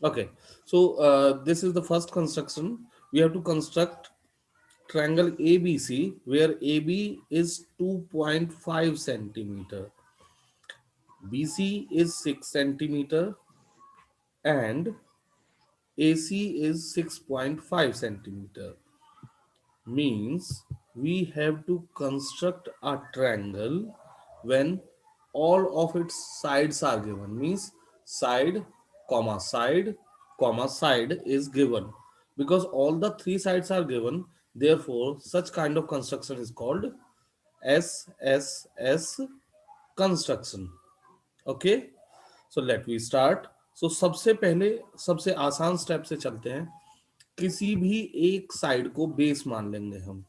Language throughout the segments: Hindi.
Okay, so this is the first construction. We have to construct triangle ABC where AB is 2.5 centimeter, BC is 6 centimeter, and AC is 6.5 centimeter. Means we have to construct a triangle when all of its sides are given. Means side side side is given, because all the three sides are given. Therefore such kind of construction is called SSS construction. Okay, so let we start. So सबसे पहले सबसे आसान स्टेप से चलते हैं. किसी भी एक साइड को बेस मान लेंगे हम.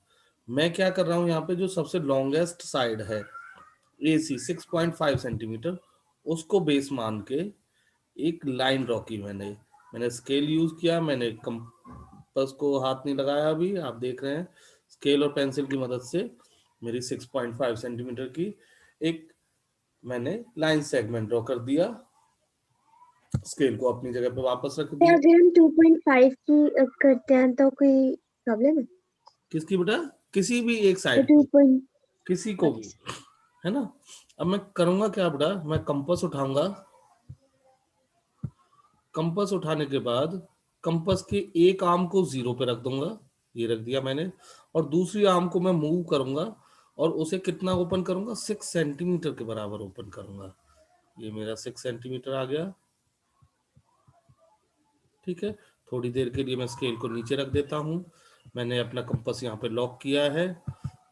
मैं क्या कर रहा हूं, यहाँ पे जो सबसे लॉन्गेस्ट साइड है AC 6.5 सेंटीमीटर, उसको बेस मान के एक लाइन ड्रॉ की. मैंने स्केल यूज किया. मैंने कंपास को हाथ नहीं लगाया. अभी आप देख रहे हैं स्केल और पेंसिल की मदद से मेरी 6.5 सेंटीमीटर की एक मैंने लाइन सेगमेंट ड्रॉ कर दिया. स्केल को अपनी जगह पे वापस रख तो दिया. अगर हम 2.5 की करते हैं तो कोई प्रॉब्लम है? किसकी बेटा? किसी भी एक तो साइड टू की, पॉइंट किसी को भी, है ना. अब मैं करूंगा क्या बेटा, मैं कंपास उठाऊंगा. कंपास उठाने के बाद कंपास के एक आर्म को जीरो पे रख दूंगा. ये रख दिया मैंने. और दूसरी आर्म को मैं मूव करूंगा और उसे कितना ओपन करूंगा, 6 सेंटीमीटर के बराबर ओपन करूंगा. ये मेरा 6 सेंटीमीटर आ गया. ठीक है. थोड़ी देर के लिए मैं स्केल को नीचे रख देता हूँ. मैंने अपना कंपास यहाँ पे लॉक किया है.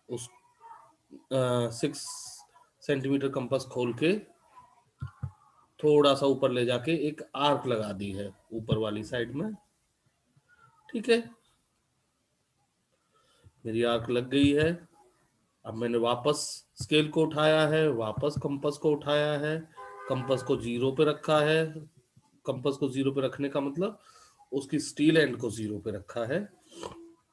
उस 6 सेंटीमीटर कंपास खोल के थोड़ा सा ऊपर ले जाके एक आर्क लगा दी है ऊपर वाली साइड में. ठीक है, मेरी आर्क लग गई है. अब मैंने वापस स्केल को उठाया है, वापस कंपास को उठाया है, कंपास को जीरो पे रखा है. कंपास को जीरो पे रखने का मतलब उसकी स्टील एंड को जीरो पे रखा है.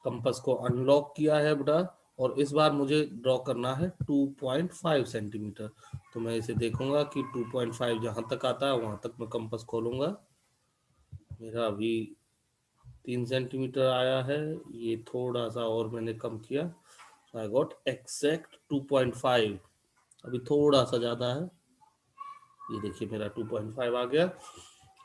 कंपास को अनलॉक किया है बेटा. और इस बार मुझे ड्रॉ करना है 2.5 सेंटीमीटर. तो मैं इसे देखूंगा कि 2.5 जहां तक आता है वहां तक मैं कंपास खोलूंगा. मेरा अभी 3 सेंटीमीटर आया है. ये थोड़ा सा और मैंने कम किया. I got exact 2.5. अभी थोड़ा सा ज्यादा है. ये देखिए मेरा 2.5 आ गया.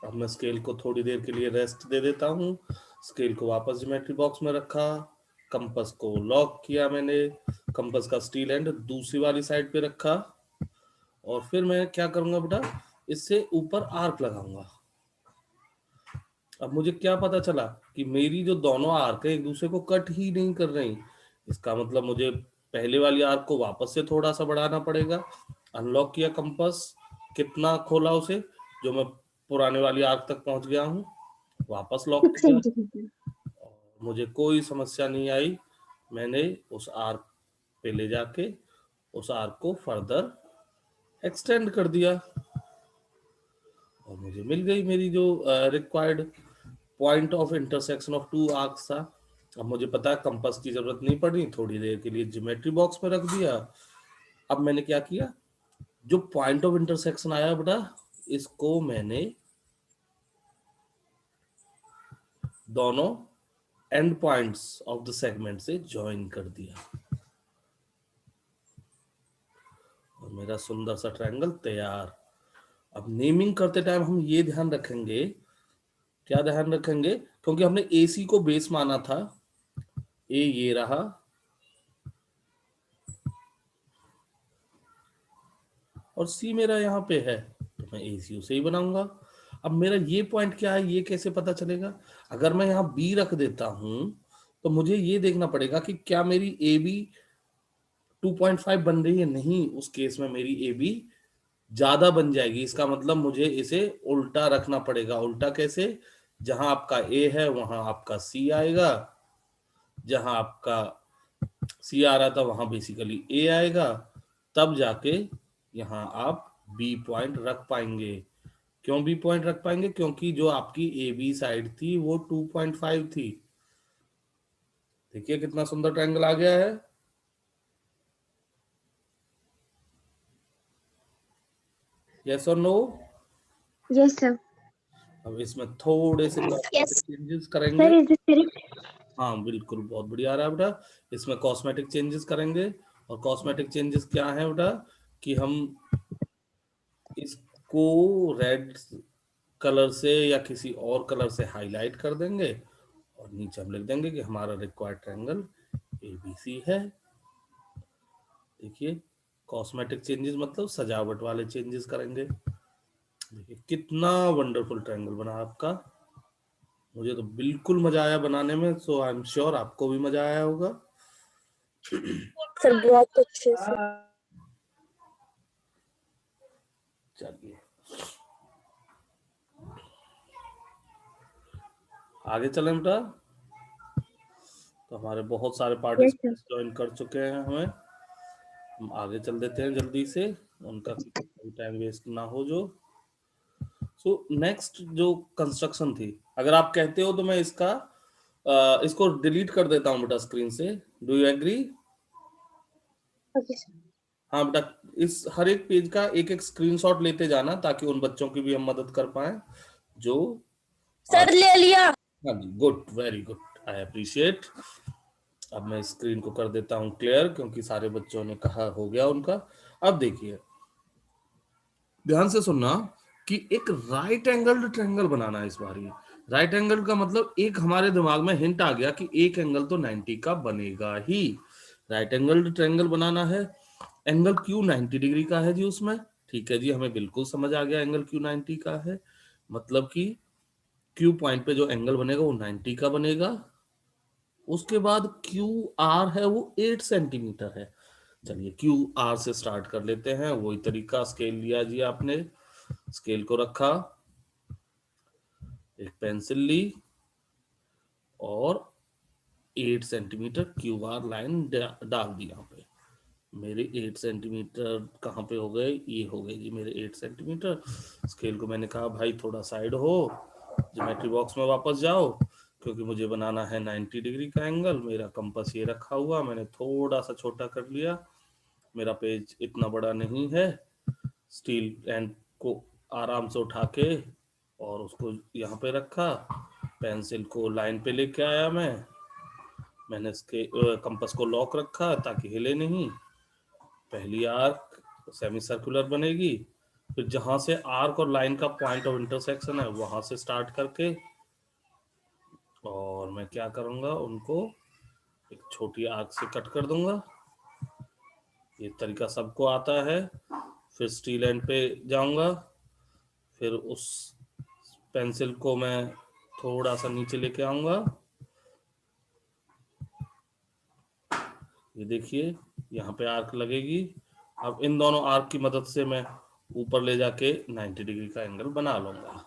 अब मैं स्केल को थोड़ी देर के लिए रेस्ट दे देता हूँ. स्केल को वापस ज्योमेट्री बॉक्स में रखा. कंपास को लॉक किया मैंने. कंपास का स्टील एंड दूसरी वाली साइड पे रखा. और फिर मैं क्या करूंगा बेटा, इससे ऊपर आर्क लगाऊंगा. अब मुझे क्या पता चला कि मेरी जो दोनों आर्क है एक दूसरे को कट ही नहीं कर रही. इसका मतलब मुझे पहले वाली आर्क को वापस से थोड़ा सा बढ़ाना पड़ेगा. अनलॉक किया कंपास. कितना खोला उसे, जो मैं पुराने वाली आर्क तक पहुंच गया हूँ. वापस लॉक 6 किया. सेंटीमीटर। मुझे कोई समस्या नहीं आई. मैंने उस आर्क पे ले जाके उस आर्क को फर्दर एक्सटेंड कर दिया. और मुझे मिल गई मेरी जो required point of intersection of two arcs था. अब मुझे पता है कंपास की जरूरत नहीं पड़ी. थोड़ी देर के लिए ज्योमेट्री बॉक्स में रख दिया. अब मैंने क्या किया, जो पॉइंट ऑफ इंटरसेक्शन आया बेटा, इसको मैंने दोनों and points of the segment से ज्वाइन कर दिया. और मेरा सुंदर सा ट्रायंगल तैयार. अब नेमिंग करते टाइम हम ये ध्यान रखेंगे. क्या ध्यान रखेंगे? क्योंकि हमने AC को बेस माना था. ए ये रहा, और C मेरा यहाँ पे है, तो मैं AC उसे ही बनाऊंगा. अब मेरा ये पॉइंट क्या है, ये कैसे पता चलेगा? अगर मैं यहाँ B रख देता हूं तो मुझे ये देखना पड़ेगा कि क्या मेरी AB 2.5 बन रही है. नहीं, उस केस में मेरी AB ज्यादा बन जाएगी. इसका मतलब मुझे इसे उल्टा रखना पड़ेगा. उल्टा कैसे? जहां आपका A है वहां आपका C आएगा. जहां आपका C आ रहा था वहां बेसिकली A आएगा. तब जाके यहाँ आप B पॉइंट रख पाएंगे. क्यों B पॉइंट रख पाएंगे? क्योंकि जो आपकी AB साइड थी वो 2.5 थी. देखिए कितना सुंदर ट्रायंगल आ गया है. यस और नो? Yes sir. अब इसमें थोड़े से Yes. चेंजेस Sir, करेंगे। is this correct? हाँ बिल्कुल, बहुत बढ़िया आ रहा है बेटा। इसमें कॉस्मेटिक चेंजेस करेंगे, और कॉस्मेटिक चेंजेस क्या है बेटा कि हम इसको रेड कलर से या किसी और कलर से हाईलाइट कर देंगे, और नीचे हम लिख देंगे कि हमारा रिक्वायर्ड ट्रायंगल ABC है। देखिए, कॉस्मेटिक चेंजेस मतलब सजावट वाले चेंजेस करेंगे। देखिए कितना वंडरफुल ट्रायंगल बना आपका। मुझे तो बिल्कुल मजा आया बनाने में, सो आई एम श्योर आपको भी मजा आया होगा। सर बहुत अच्छे से। चलिए आगे चलें बेटा। तो हमारे बहुत सारे Yes, sir. पार्टिसिपेंट्स ज्वाइन कर चुके हैं हमें। हम आगे चल देते हैं जल्दी से, उनका टाइम वेस्ट ना हो जो। सो नेक्स्ट जो कंस्ट्रक्शन थी, अगर आप कहते हो तो मैं इसको डिलीट कर देता हूं बेटा स्क्रीन से। Do you agree? Okay, sir. हाँ बेटा, इस हर एक पेज का एक एक स्क्रीनशॉट लेते जाना, ताकि उन बच्चों की भी हम मदद कर पाए जो सर ले लिया। हाँ जी, good, very good, I appreciate. अब मैं स्क्रीन को कर देता हूं क्लियर, क्योंकि सारे बच्चों ने कहा हो गया उनका। अब देखिए, ध्यान से सुनना कि एक राइट एंगल्ड ट्रायंगल बनाना है इस बार। ये राइट एंगल का मतलब एक हमारे दिमाग में हिंट आ गया कि एक एंगल तो 90 का बनेगा ही। राइट एंगल्ड ट्रायंगल बनाना है। एंगल क्यू 90 डिग्री का है जी उसमें। ठीक है जी, हमें बिल्कुल समझ आ गया एंगल क्यू 90 का है। मतलब कि क्यू पॉइंट पे जो एंगल बनेगा वो 90 का बनेगा। उसके बाद क्यू आर है वो 8 सेंटीमीटर है। चलिए क्यू आर से स्टार्ट कर लेते हैं। वही तरीका, स्केल लिया जी आपने, स्केल को रखा, एक पेंसिल ली, और 8 सेंटीमीटर क्यू आर लाइन डाल दी यहाँ पे। मेरे 8 सेंटीमीटर कहाँ पे हो गए? ये हो गए जी मेरे 8 सेंटीमीटर। स्केल को मैंने कहा भाई थोड़ा साइड हो, ज्योमेट्री बॉक्स में वापस जाओ, क्योंकि मुझे बनाना है 90 डिग्री का एंगल। मेरा कंपास ये रखा हुआ, मैंने थोड़ा सा छोटा कर लिया। मेरा पेज इतना बड़ा नहीं है। स्टील एंड को आराम से उठा के और उसको यहाँ पे रखा, पेंसिल को लाइन पे लेके आया मैंने इसके कंपास को लॉक रखा ताकि हिले नहीं। पहली आर्क सेमी सर्कुलर बनेगी, फिर जहां से आर्क और लाइन का पॉइंट ऑफ इंटरसेक्शन है वहां से स्टार्ट करके, और मैं क्या करूंगा, उनको एक छोटी आर्क से कट कर दूंगा। ये तरीका सबको आता है। फिर स्टील एंड पे जाऊंगा, फिर उस पेंसिल को मैं थोड़ा सा नीचे लेके आऊंगा। ये देखिए यहाँ पे आर्क लगेगी। अब इन दोनों आर्क की मदद से मैं ऊपर ले जाके 90 डिग्री का एंगल बना लूंगा।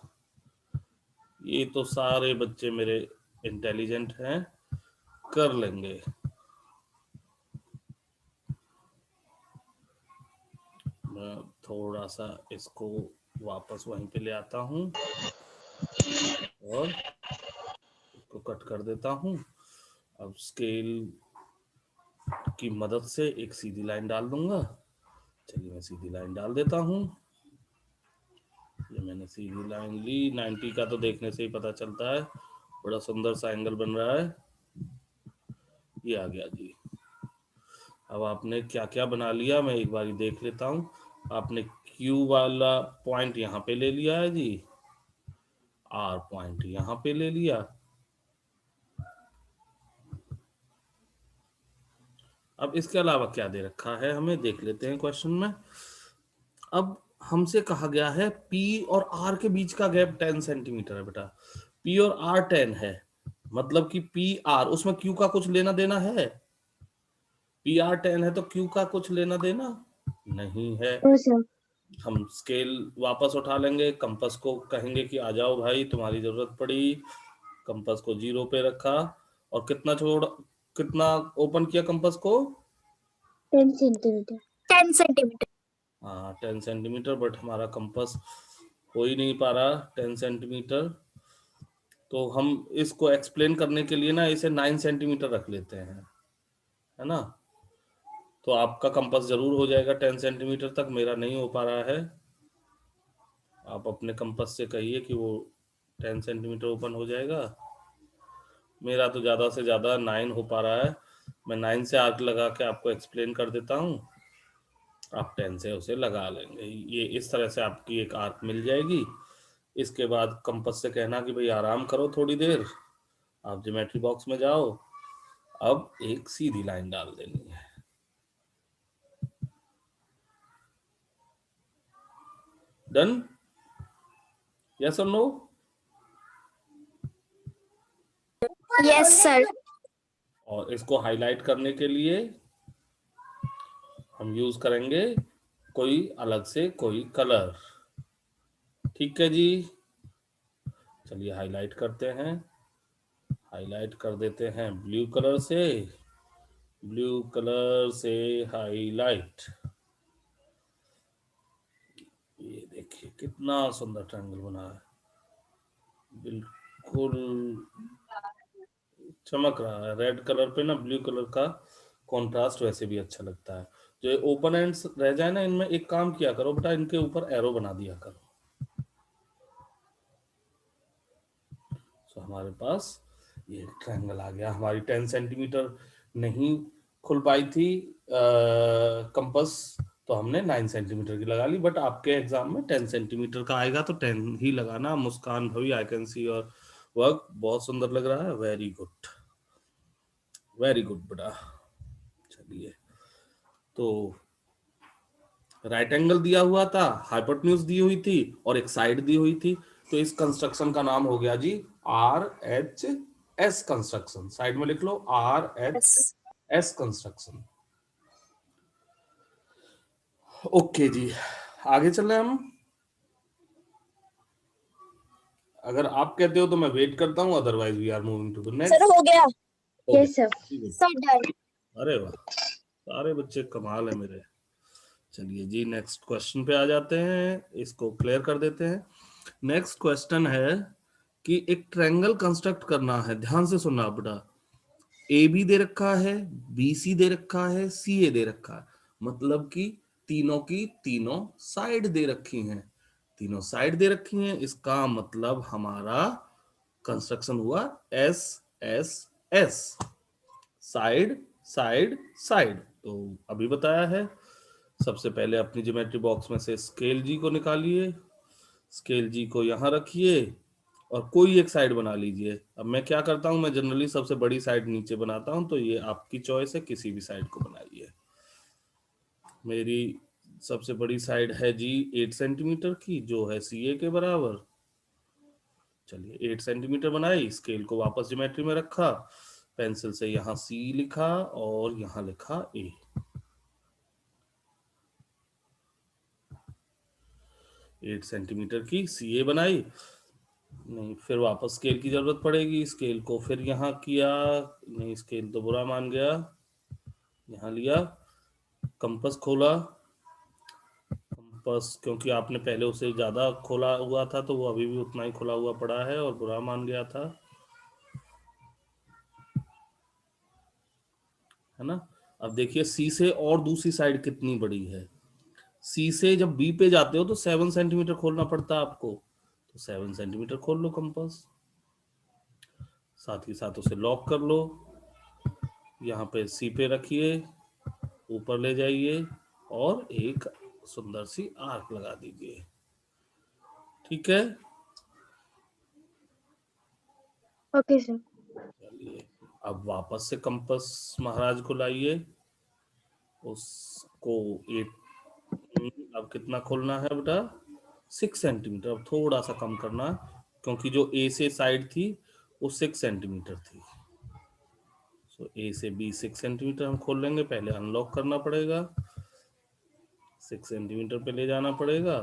ये तो सारे बच्चे मेरे इंटेलिजेंट हैं, कर लेंगे। मैं थोड़ा सा इसको वापस वहीं पे ले आता हूँ और इसको कट कर देता हूँ। अब स्केल की मदद से एक सीधी लाइन डाल दूंगा। चलिए मैं सीधी लाइन डाल देता हूँ। ये मैंने सीधी लाइन ली। 90 का तो देखने से ही पता चलता है, बड़ा सुंदर सा एंगल बन रहा है। ये आ गया जी। अब आपने क्या क्या बना लिया मैं एक बार देख लेता हूँ। आपने क्यू वाला पॉइंट यहाँ पे ले लिया है जी, आर पॉइंट यहाँ पे ले लिया। अब इसके अलावा क्या दे रखा है हमें देख लेते हैं क्वेश्चन में। अब हमसे कहा गया है P और R के बीच का गैप 10 सेंटीमीटर है बेटा। P और R 10 है, मतलब कि P R, उसमें Q का कुछ लेना देना है? P R 10 है तो Q का कुछ लेना देना नहीं है। Oh, sir. हम स्केल वापस उठा लेंगे, कंपास को कहेंगे कि आ जाओ भाई तुम्हारी जरूरत पड़ी। कंपास को 0 पे रखा, और कितना ओपन किया कंपास को? 10 centimeter. 10 centimeter. हाँ 10 सेंटीमीटर, बट हमारा कंपास हो ही नहीं पा रहा 10 सेंटीमीटर। तो हम इसको एक्सप्लेन करने के लिए ना इसे 9 सेंटीमीटर रख लेते हैं, है ना। तो आपका कंपास जरूर हो जाएगा 10 सेंटीमीटर तक, मेरा नहीं हो पा रहा है। आप अपने कंपास से कहिए कि वो 10 सेंटीमीटर ओपन हो जाएगा। मेरा तो ज्यादा से ज्यादा 9 हो पा रहा है। मैं 9 से आर्क लगा के आपको एक्सप्लेन कर देता हूँ, आप 10 से उसे लगा लेंगे। ये इस तरह से आपकी एक आर्क मिल जाएगी। इसके बाद कंपास से कहना कि भाई आराम करो थोड़ी देर, आप ज्योमेट्री बॉक्स में जाओ, अब एक सीधी लाइन डाल देनी है। डन? यस और नो? Yes sir. और इसको हाईलाइट करने के लिए हम यूज करेंगे कोई अलग से कोई कलर। ठीक है जी, चलिए हाईलाइट करते हैं। हाईलाइट कर देते हैं ब्लू कलर से। ब्लू कलर से हाईलाइट। ये देखिए कितना सुंदर ट्रायंगल बना है, बिल्कुल चमक रहा है। रेड कलर पे ना ब्लू कलर का कॉन्ट्रास्ट वैसे भी अच्छा लगता है। जो ओपन एंड्स रह जाए ना, इनमें एक काम किया करो बेटा, इनके ऊपर एरो बना दिया करो। तो हमारे पास ये ट्रायंगल आ गया। हमारी 10 सेंटीमीटर नहीं खुल पाई थी कंपास, तो हमने 9 सेंटीमीटर की लगा ली। बट आपके एग्जाम में 10 सेंटीमीटर का आएगा तो 10 ही लगाना। Muskan Bhavi, I can see your work, बहुत सुंदर लग रहा है। वेरी गुड, वेरी गुड बेटा। चलिए, तो राइट एंगल दिया हुआ था, हाइपोटेन्यूज दी हुई थी और एक साइड दी हुई थी। तो इस कंस्ट्रक्शन का नाम हो गया जी RHS कंस्ट्रक्शन। साइड में लिख लो RHS कंस्ट्रक्शन। ओके जी, आगे चल रहे हैं हम। अगर आप कहते हो तो मैं वेट करता हूं, otherwise we are moving to the sir next. हो गया। हो यस सर। गया। Sir done. अरे वाह, सारे बच्चे कमाल है मेरे। चलिए जी, नेक्स्ट क्वेश्चन पे आ जाते हैं, इसको क्लियर कर देते हैं। नेक्स्ट क्वेश्चन है कि एक ट्रायंगल कंस्ट्रक्ट करना है। ध्यान से सुनना बेटा। ए बी दे रखा है, बी सी दे रखा है, सी ए दे रखा है। मतलब कि तीनों की तीनों साइड दे रखी हैं। तीनों साइड दे रखी हैं, इसका मतलब हमारा कंस्ट्रक्शन हुआ S S S, side side side. तो अभी बताया है। सबसे पहले अपनी ज्योमेट्री बॉक्स में से स्केल जी को निकालिए। स्केल जी को यहां रखिए और कोई एक साइड बना लीजिए। अब मैं क्या करता हूं, मैं जनरली सबसे बड़ी साइड नीचे बनाता हूं, तो ये आपकी चॉइस है, किसी भी साइड को बनाइए। मेरी सबसे बड़ी साइड है जी 8 सेंटीमीटर की, जो है CA के बराबर। चलिए 8 सेंटीमीटर बनाई, स्केल को वापस ज्योमेट्री में रखा, पेंसिल से यहाँ C लिखा और यहाँ लिखा A। 8 सेंटीमीटर की CA बनाई। नहीं, फिर वापस स्केल की जरूरत पड़ेगी। स्केल को फिर यहाँ किया, नहीं स्केल तो बुरा मान गया, यहाँ लिया, कंपास खोला। कंपास क्योंकि आपने पहले उसे ज्यादा खोला हुआ था, तो वो अभी भी उतना ही खुला हुआ पड़ा है और बुरा मान गया था, है ना। अब देखिए C से और दूसरी साइड कितनी बड़ी है। C से जब B पे जाते हो तो 7 सेंटीमीटर खोलना पड़ता है आपको, तो 7 सेंटीमीटर खोल लो कंपास। साथ ही साथ उसे लॉक कर लो। यहाँ पे C पे रखिए, ऊपर ले जाइए और एक सुंदर सी आर्क लगा दीजिए। ठीक है, ओके सर। चलिए अब वापस से कंपास महाराज को लाइए, उसको 8, अब कितना खोलना है बेटा, 6 सेंटीमीटर। अब थोड़ा सा कम करना, क्योंकि जो A से साइड थी वो 6 सेंटीमीटर थी। सो A से B 6 सेंटीमीटर हम खोल लेंगे। पहले अनलॉक करना पड़ेगा, 6 सेंटीमीटर पे ले जाना पड़ेगा।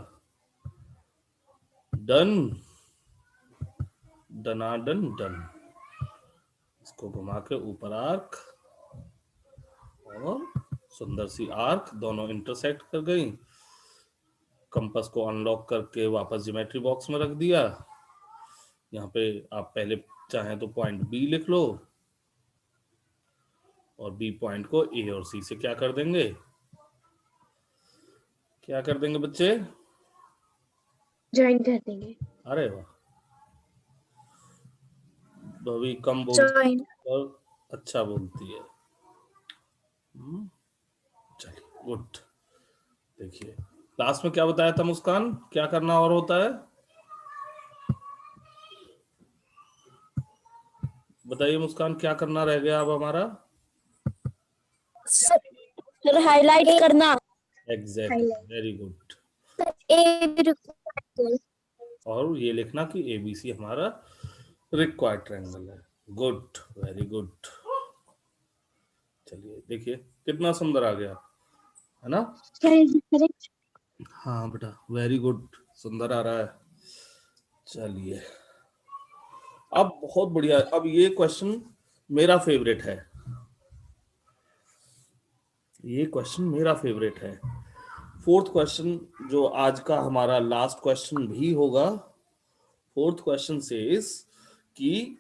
डन, डनाडन डन। इसको घुमा के ऊपर आर्क और सुंदर सी आर्क, दोनों इंटरसेक्ट कर गई। कंपास को अनलॉक करके वापस ज्योमेट्री बॉक्स में रख दिया। यहाँ पे आप पहले चाहें तो पॉइंट बी लिख लो और बी पॉइंट को ए और सी से क्या कर देंगे, क्या कर देंगे बच्चे? ज्वाइन कर देंगे। अरे वाह, भवी कम बोलती Join. है और अच्छा बोलती है। चलिए गुड। देखिए क्लास में क्या बताया था मुस्कान, क्या करना और होता है, बताइए मुस्कान, क्या करना रह गया अब हमारा? सर हाईलाइट करना। Exactly, very good. A भी required. और ये लिखना कि एबीसी हमारा रिक्वायर्ड ट्रायंगल है। Good, very good. चलिए देखिए कितना सुंदर आ गया है ना? Correct. हाँ बेटा, वेरी गुड, सुंदर आ रहा है। चलिए अब बहुत बढ़िया। अब ये क्वेश्चन मेरा फेवरेट है, ये क्वेश्चन मेरा फेवरेट है। फोर्थ क्वेश्चन जो आज का हमारा लास्ट क्वेश्चन भी होगा। फोर्थ क्वेश्चन सेज कि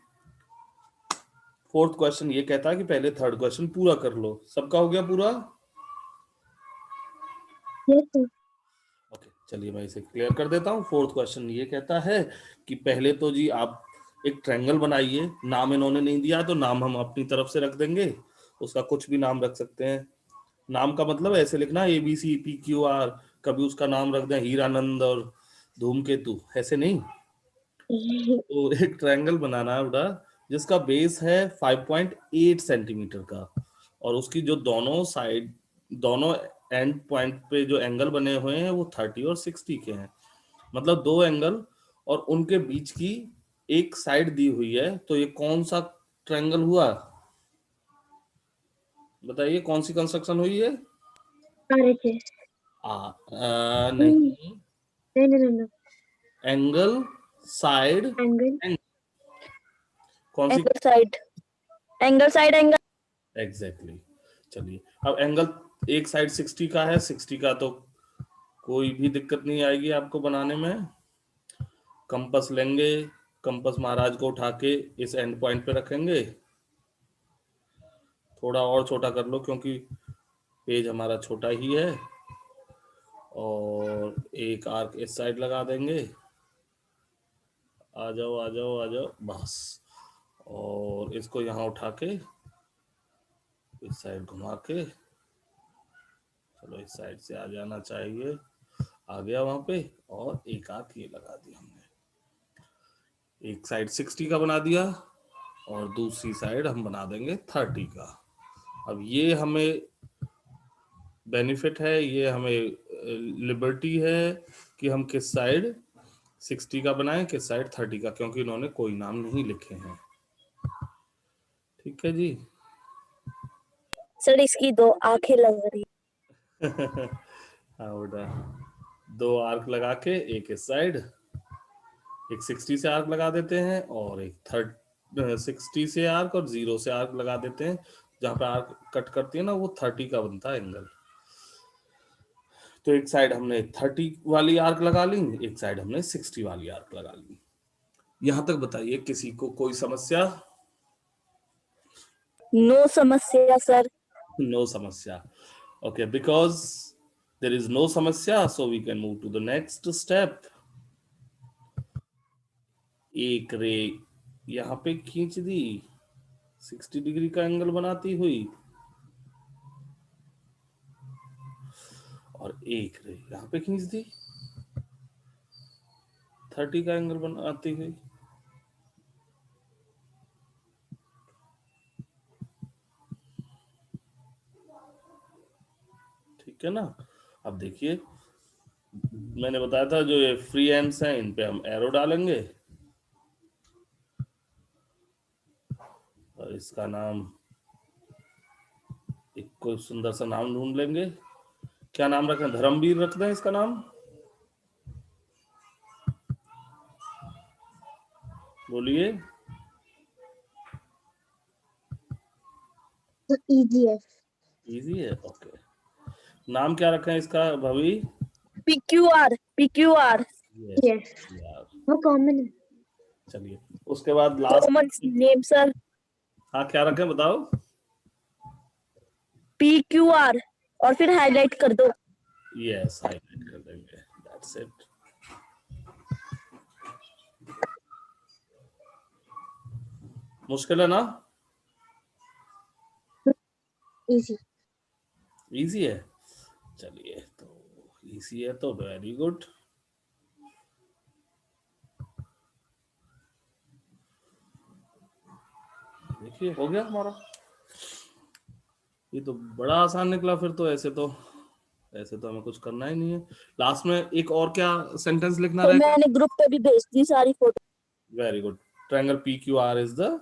फोर्थ क्वेश्चन ये कहता है कि पहले थर्ड क्वेश्चन पूरा कर लो। सबका हो गया पूरा? Yes, sir. ओके, चलिए मैं इसे क्लियर कर देता हूँ। फोर्थ क्वेश्चन ये कहता है कि पहले तो जी आप एक ट्रायंगल बनाइए। नाम इन्होंने नहीं दिया तो नाम हम अपनी तरफ से रख देंगे, उसका कुछ भी नाम रख सकते हैं। नाम का मतलब ऐसे लिखना ABCPQR, कभी उसका नाम रख दें हीरानंद और धूमकेतु, ऐसे नहीं। तो एक ट्रायंगल बनाना है बेटा जिसका बेस है 5.8 सेंटीमीटर का, और उसकी जो दोनों साइड, दोनों एंड पॉइंट पे जो एंगल बने हुए हैं वो 30 और 60 के हैं। मतलब दो एंगल और उनके बीच की एक साइड दी हुई है। तो ये कौन सा ट्रायंगल हुआ, बताइए कौन सी कंस्ट्रक्शन हुई है? RHS. नहीं, No. Angle side Angle. कौन सी? Angle side, angle side angle. Exactly. चलिए अब एंगल एक साइड 60 का है, 60 का तो कोई भी दिक्कत नहीं आएगी आपको बनाने में। कंपास लेंगे, कंपास महाराज को उठा के इस एंड पॉइंट पे रखेंगे। थोड़ा और छोटा कर लो क्योंकि पेज हमारा छोटा ही है। और एक आर्क इस साइड लगा देंगे। आ जाओ आ जाओ आ जाओ, बस। और इसको यहाँ उठा के इस साइड घुमा के, चलो इस साइड से आ जाना चाहिए, आ गया वहां पे। और एक आर्क ये लगा दिया हमने, एक साइड 60 का बना दिया और दूसरी साइड हम बना देंगे 30 का। अब ये हमें बेनिफिट है, ये हमें लिबर्टी है कि हम किस साइड 60 का बनाएं, किस साइड 30 का, क्योंकि इन्होंने कोई नाम नहीं लिखे हैं। ठीक है जी। सर इसकी दो आंखें लग रही। हाँ बेटा, दो आर्क लगा के एक इस साइड, एक 60 से आर्क लगा देते हैं और एक 60 से आर्क और 0 से आर्क लगा देते हैं। जहां पे आर्क कट करती है ना वो 30 का बनता है एंगल। तो एक साइड हमने 30 वाली आर्क लगा ली, एक साइड हमने 60 वाली आर्क लगा ली। यहां तक बताइए किसी को कोई समस्या? नो समस्या सर। नो समस्या। Okay, because there is no समस्या so we can move to the next step. एक रे यहाँ पे खींच दी 60 डिग्री का एंगल बनाती हुई, और एक रे यहाँ पे खींच दी 30 का एंगल बनाती हुई। ठीक है ना? अब देखिए मैंने बताया था जो ये फ्री एंड्स हैं इन पे हम एरो डालेंगे और इसका नाम, एक कोई सुंदर सा नाम ढूंढ लेंगे। क्या नाम रखें? धर्मवीर रख दें इसका नाम, बोलिए। So EGF. इजी है, ओके। नाम क्या रखें इसका भवी? PQR PQR Yes. यार वो common है. चलिए उसके बाद लास्ट। Common name sir. हाँ क्या रखें बताओ? PQR और फिर हाईलाइट कर दो। यस, हाईलाइट कर देंगे, दैट्स इट। मुश्किल है ना? इजी। इजी है, चलिए तो इजी है तो वेरी गुड। देखिए हो गया हमारा, ये तो बड़ा आसान निकला फिर तो। ऐसे तो हमें कुछ करना ही नहीं है। लास्ट में एक और क्या सेंटेंस लिखना तो रहेगा? मैंने ग्रुप पे भी भेज दी सारी photo. Very good. Triangle P Q R is the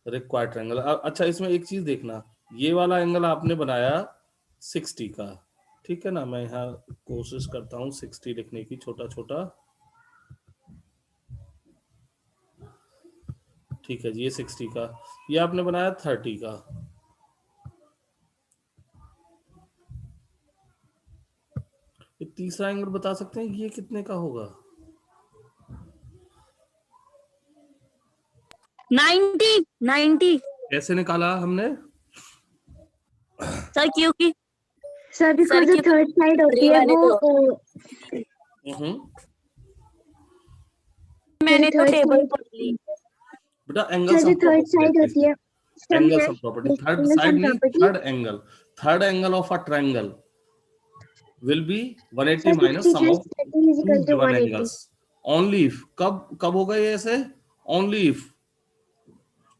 required triangle. अच्छा इसमें एक चीज देखना, ये वाला एंगल आपने बनाया 60 का, ठीक है ना? मैं यहाँ कोशिश करता हूँ 60 लिखने की, छोटा छोटा, ठीक है जी। ये 60 का, ये आपने बनाया 30 का। ये तीसरा एंगल बता सकते हैं ये कितने का होगा? 90 कैसे निकाला हमने? सर, क्योंकि सर बिकॉज जो थर्ड साइड होती है मैंने वो तो थर्ड टेबल साइड, पढ़ ली। बेटा एंगल सर जो सम थर्ड प्रॉपर्टी साइड है होती है angle sum sum property, third angle side sum नहीं, property. Third angle of a triangle will be 180 sir minus 60 sum है, of 30 is two equal to given 180। angles only if, कब होगा ये ऐसे? only if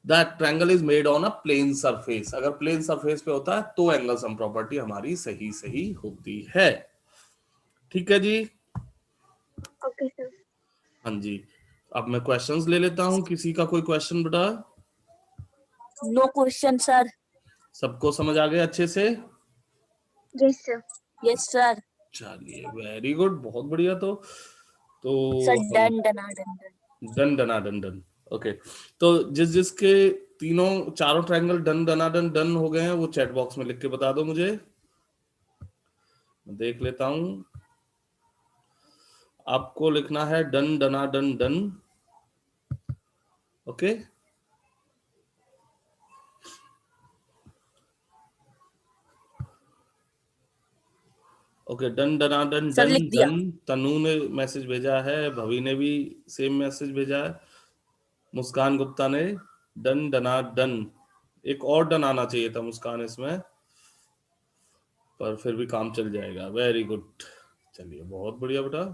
that triangle is made on a plane surface। अगर प्लेन सरफेस पे होता है तो एंगल सम प्रॉपर्टी हमारी सही होती है। ठीक है जी। Okay sir. हाँ जी, अब मैं क्वेश्चंस ले लेता हूँ। किसी का कोई क्वेश्चन बेटा? No question sir. सबको समझ आ गया अच्छे से? Yes sir. Yes sir. चलिए वेरी गुड, बहुत बढ़िया। तो सर हम डन डना डन डन डना डन डन ओके। तो जिसके तीनों चारों ट्रायंगल डन डना डन डन हो गए हैं वो चैट बॉक्स में लिख के बता दो मुझे, मैं देख लेता हूं। आपको लिखना है डन डना done done, okay. Okay done डना डन सर, डन लिख दिया। डन। तनु ने मैसेज भेजा है, भवी ने भी सेम मैसेज भेजा है, मुस्कान गुप्ता ने डन डना डन। एक और डन आना चाहिए था मुस्कान इसमें, पर फिर भी काम चल जाएगा। वेरी गुड, चलिए बहुत बढ़िया बेटा।